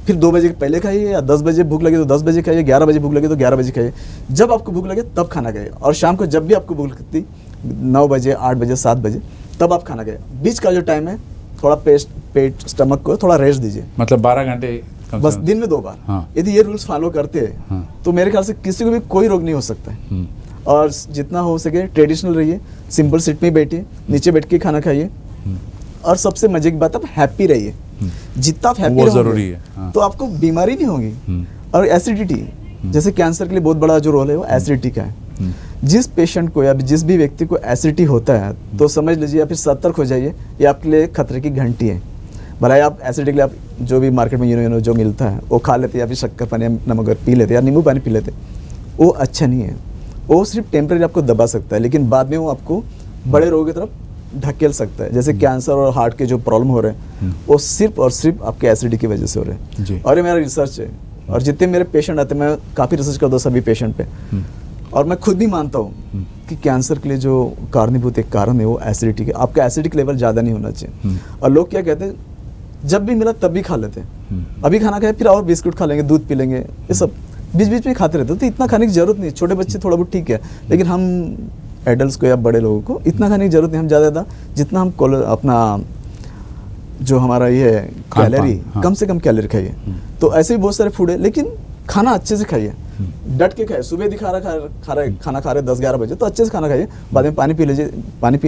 फिर 2 बजे पहले खाइए, या 10 बजे भूख लगे तो 10 बजे खाइए, 11 बजे भूख लगे तो 11 बजे खाइए। जब आपको भूख लगे तब खाना खाइए, और शाम को जब भी आपको भूख लगती 9 बजे 8 बजे 7 बजे तब आप खाना खाइए। बीच का जो टाइम है थोड़ा पेट स्टमक को थोड़ा रेस्ट दीजिए, मतलब 12 घंटे बस दिन में 2 बार। हाँ। यदि ये रूल्स फॉलो करते हैं तो मेरे ख्याल से किसी को भी कोई रोग नहीं हो सकता है। और जितना हो सके ट्रेडिशनल रहिए, सिंपल सीट में बैठिए, नीचे बैठ के खाना खाइए, और सबसे मजे की बात आप हैप्पी रहिए। जितना आप हैप्पी जरूरी है। तो आपको बीमारी नहीं होगी। और एसिडिटी, जैसे कैंसर के लिए बहुत बड़ा जो रोल है वो एसिडिटी का है। जिस पेशेंट को या जिस भी व्यक्ति को एसिडिटी होता है तो समझ लीजिए या फिर सतर्क हो जाइए, ये आपके लिए खतरे की घंटी है। भला आप एसिडिटी के लिए आप जो भी मार्केट में जो मिलता है वो खा लेते, या फिर शक्कर पानी नमक पी लेते, या नींबू पानी पी लेते, वो अच्छा नहीं है। वो सिर्फ टेम्परेरी आपको दबा सकता है, लेकिन बाद में वो आपको बड़े रोग की तरफ ढकेल सकता है। जैसे कैंसर और हार्ट के जो प्रॉब्लम हो रहे हैं वो सिर्फ और सिर्फ आपके एसिडिटी की वजह से हो रहे हैं। और ये मेरा रिसर्च है, और जितने मेरे पेशेंट आते हैं मैं काफ़ी रिसर्च करता हूँ सभी पेशेंट पे, और मैं खुद भी मानता हूँ कि कैंसर के लिए जो कारणीभूत एक कारण है वो एसिडिटी के। आपका एसिडिक लेवल ज़्यादा नहीं होना चाहिए। और लोग क्या कहते हैं, जब भी मिला तब भी खा लेते हैं, अभी खाना खाए फिर और बिस्कुट खा लेंगे, दूध पी लेंगे, ये सब बीच बीच में खाते रहते हो। तो इतना खाने की जरूरत नहीं। छोटे बच्चे थोड़ा बहुत ठीक है, लेकिन हम एडल्ट को या बड़े लोगों को इतना खाने की जरूरत नहीं। हम ज़्यादा जितना हम अपना जो हमारा ये है कैलोरी, कम से कम कैलोरी खाइए। तो ऐसे भी बहुत सारे फूड है, लेकिन खाना अच्छे से खाइए, डट के खाइए। सुबह यदि खाना खा रहे 10-11 बजे तो अच्छे से खाना खाइए, बाद में पानी पी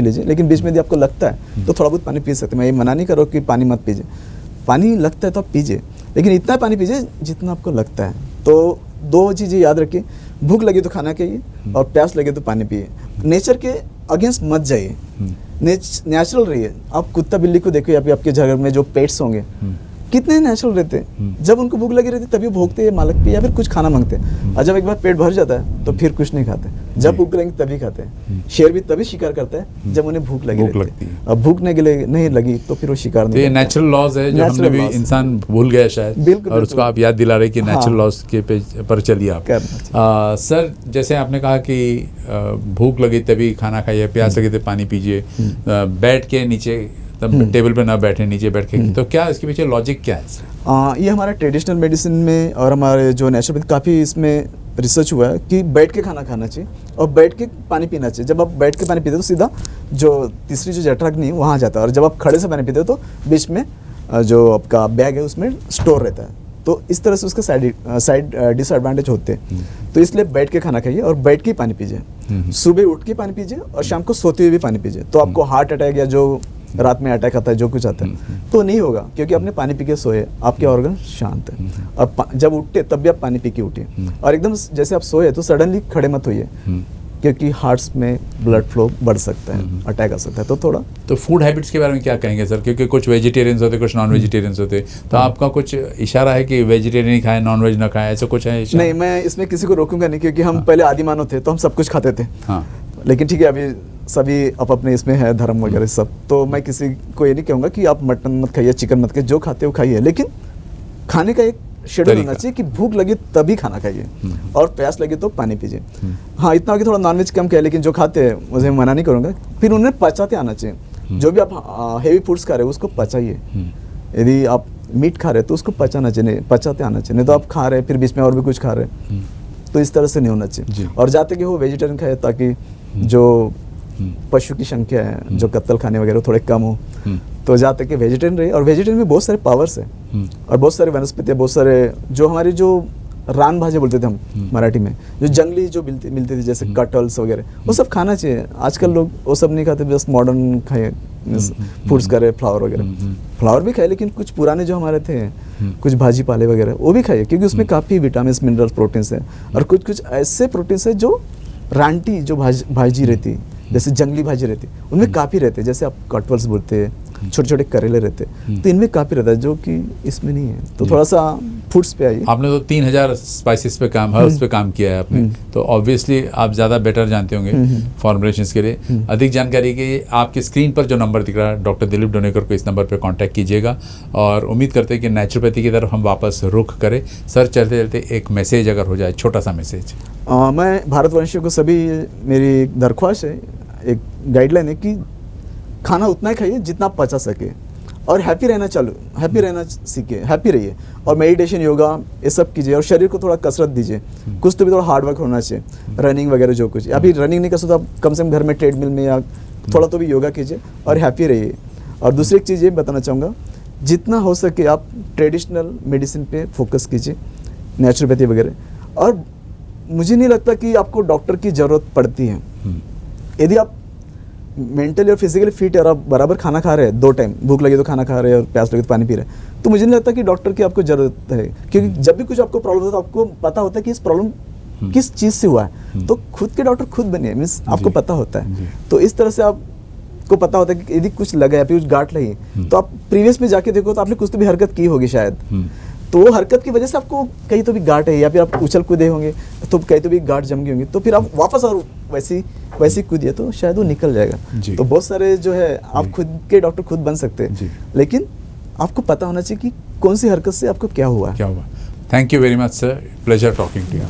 लीजिए। लेकिन बीच में यदि आपको लगता है तो थोड़ा बहुत पानी पी सकते हैं। मैं ये मना नहीं कर रहा हूँ कि पानी मत पीजिए, पानी लगता है तो आप पीजिए, लेकिन इतना पानी पीजिए जितना आपको लगता है। तो 2 चीज़ें याद रखिए, भूख लगी तो खाना खाइए, और प्यास लगे तो पानी पिए। नेचर के अगेंस्ट मत जाइए, नेचुरल रहिए। आप कुत्ता बिल्ली को देखिए, या आपके घर में जो पेट्स होंगे कितने नेचुरल रहते हैं। जब उनको भूख लगी रहती तभी भोगते हैं मालिक पे, या फिर कुछ खाना मांगते हैं। और जब एक बार पेट भर जाता है तो फिर कुछ नहीं खाते, जब भूख लगेंगे तभी खाते हैं। शेर भी तभी शिकार करता है जब उन्हें भूख लगती है। अब भूख नहीं लगी तो फिर वो शिकार नहीं। ये नेचुरल लॉज है जो हमने भी इंसान भूल गया शायद, और उसको आप याद दिला रहे कि नेचुरल लॉज के पर चलिए आप। सर, जैसे आपने कहा कि भूख लगी तभी खाना खाइए, प्यास लगी तो पानी पीजिए, बैठ के नीचे तब टेबल पे ना बैठे, नीचे बैठ के, तो क्या इसके पीछे लॉजिक क्या है? ये हमारा ट्रेडिशनल मेडिसिन में और हमारे जो नेचुरल काफ़ी इसमें रिसर्च हुआ है कि बैठ के खाना खाना चाहिए और बैठ के पानी पीना चाहिए। जब आप बैठ के पानी पीते हो तो सीधा जो तीसरी जो जठराग्नि है वहाँ जाता है, और जब आप खड़े से पानी पीते हो तो बीच में जो आपका बैग है उसमें स्टोर रहता है। तो इस तरह से उसके साइड डिसएडवांटेज होते हैं। तो इसलिए बैठ के खाना खाइए और बैठ के पानी पीजिए। सुबह उठ के पानी पीजिए और शाम को सोते हुए भी पानी पीजिए। तो आपको हार्ट अटैक या जो रात में अटैक आता है, जो कुछ आता है, तो नहीं होगा, क्योंकि आपने पानी पी के सोए, आपके ऑर्गन शांत है। और जब उठते तब भी आप पानी पी के उठिए, और एकदम जैसे आप सोए तो सडनली खड़े मत होइए, क्योंकि हार्ट्स में ब्लड फ्लो बढ़ सकता है, अटैक आ सकता है। तो थोड़ा तो फूड हैबिट्स के बारे में क्या कहेंगे सर? क्योंकि कुछ वेजिटेरियंस होते, कुछ नॉन वेजिटेरियंस होते, तो आपका कुछ इशारा है कि वेजिटेरियन ही खाए, नॉन वेज ना खाए, ऐसा कुछ है इशारा? नहीं, मैं इसमें किसी को रोकूंगा नहीं, क्योंकि हम पहले आदि मानव थे तो हम सब कुछ खाते थे। लेकिन ठीक है, अभी सभी अपने इसमें है धर्म वगैरह सब, तो मैं किसी को ये नहीं कहूँगा कि आप मटन मत खाइए, चिकन मत खाइए, जो खाते हो खाइए, लेकिन खाने का एक शेड्यूल होना चाहिए कि भूख लगी तभी खाना खाइए और प्यास लगी तो पानी पीजिए। हाँ, इतना कि थोड़ा नॉनवेज कम खाए, लेकिन जो खाते हैं मुझे मना नहीं करूँगा, फिर उन्हें पचाते आना चाहिए। जो भी आप हेवी फूड्स खा रहे हो उसको पचाइए। यदि आप मीट खा रहे हो तो उसको पचाना चाहिए, पचाते आना चाहिए। नहीं तो आप खा रहे हैं फिर बीच में और भी कुछ खा रहे हैं, तो इस तरह से नहीं होना चाहिए। और जाते कि वो वेजिटेरियन खाए, ताकि जो पशु की संख्या है, जो कत्ल खाने वगैरह थोड़े कम हो, तो जहाँ तक कि वेजिटेरियन रही, और वेजिटेरियन में बहुत सारे पावर्स है और बहुत सारे वनस्पति है, बहुत सारे जो हमारी जो रान भाजी बोलते थे हम मराठी में, जो जंगली जो मिलती थी जैसे कटल्स वगैरह, वो सब खाना चाहिए। आजकल लोग वो सब नहीं खाते, बस मॉडर्न खाए फूड्स करे, फ्लावर वगैरह, फ्लावर भी खाए, लेकिन कुछ पुराने जो हमारे थे कुछ भाजी पाले वगैरह वो भी खाइए, क्योंकि उसमें काफ़ी विटामिन मिनरल्स प्रोटीन्स है। और कुछ कुछ ऐसे प्रोटीन्स है जो रानटी जो भाजी रहती, जैसे जंगली भाजी रहती, उनमें काफ़ी रहते हैं, जैसे आप कटवल्स बोलते हैं, छोटे छोटे करेले रहते, तो इनमें काफ़ी रहता है जो कि इसमें नहीं है। तो थोड़ा सा फूड्स पे आइए। आपने तो 3000 स्पाइसेस पे काम, हर्ब्स पे काम किया है आपने, तो ऑब्वियसली आप ज़्यादा बेटर जानते होंगे फॉर्मुलेशंस के लिए। अधिक जानकारी के लिए आपकी स्क्रीन पर जो नंबर दिख रहा है, डॉक्टर दिलीप डोनेकर को इस नंबर पे कांटेक्ट कीजिएगा। और उम्मीद करते हैं कि नेचुरोपैथी की तरफ हम वापस रुख करें। सर, चलते चलते एक मैसेज अगर हो जाए, छोटा सा मैसेज। मैं भारतवंशियों को सभी, मेरी दरख्वास्त है, एक गाइडलाइन है कि खाना उतना ही खाइए जितना आप पचा सके, और हैप्पी रहना सीखिए, हैप्पी रहिए, और मेडिटेशन, योगा ये सब कीजिए, और शरीर को थोड़ा कसरत दीजिए, कुछ तो भी थोड़ा हार्ड वर्क होना चाहिए, रनिंग वगैरह जो कुछ। अभी रनिंग नहीं कर सकते तो आप कम से कम घर में ट्रेडमिल में या थोड़ा तो भी योगा कीजिए और हैप्पी रहिए। और दूसरी एक चीज़ ये बताना चाहूँगा, जितना हो सके आप ट्रेडिशनल मेडिसिन पे फोकस कीजिए, नेचुरोपैथी वगैरह। और मुझे नहीं लगता कि आपको डॉक्टर की ज़रूरत पड़ती है। यदि आप मेंटली और फिजिकली फिट है और आप बराबर खाना खा रहे हैं, 2 टाइम, भूख लगी तो खाना खा रहे हैं और प्यास लगी तो पानी पी रहे हैं, तो मुझे नहीं लगता कि डॉक्टर की आपको ज़रूरत है। क्योंकि जब भी कुछ आपको प्रॉब्लम होता है तो आपको पता होता है कि इस प्रॉब्लम किस चीज़ से हुआ है, तो खुद के डॉक्टर खुद बनिए, मीन्स आपको पता होता है। तो इस तरह से आपको पता होता है कि यदि कुछ लगा है, कुछ गांठ लगी, तो आप प्रीवियस में जाके देखो तो आपने कुछ तो भी हरकत की होगी शायद, तो वो हरकत की वजह से आपको कहीं तो भी गांठ है, या फिर आप उछल कूदे होंगे तो कहीं तो भी गांठ जम गई होंगी, तो फिर आप वापस और वैसी कूदिए तो शायद वो निकल जाएगा। तो बहुत सारे जो है आप खुद के डॉक्टर खुद बन सकते हैं, लेकिन आपको पता होना चाहिए कि कौन सी हरकत से आपको क्या हुआ। Thank you very much sir, pleasure talking to you.